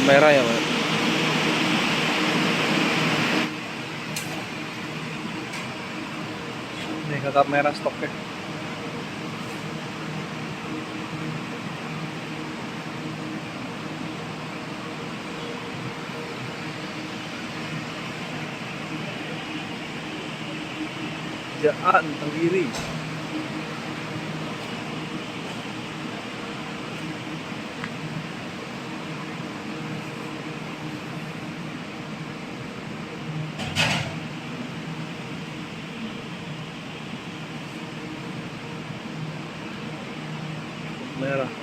merah ya, Mas? Nih kakap merah stoknya. Jaan Tenggiri. Merah.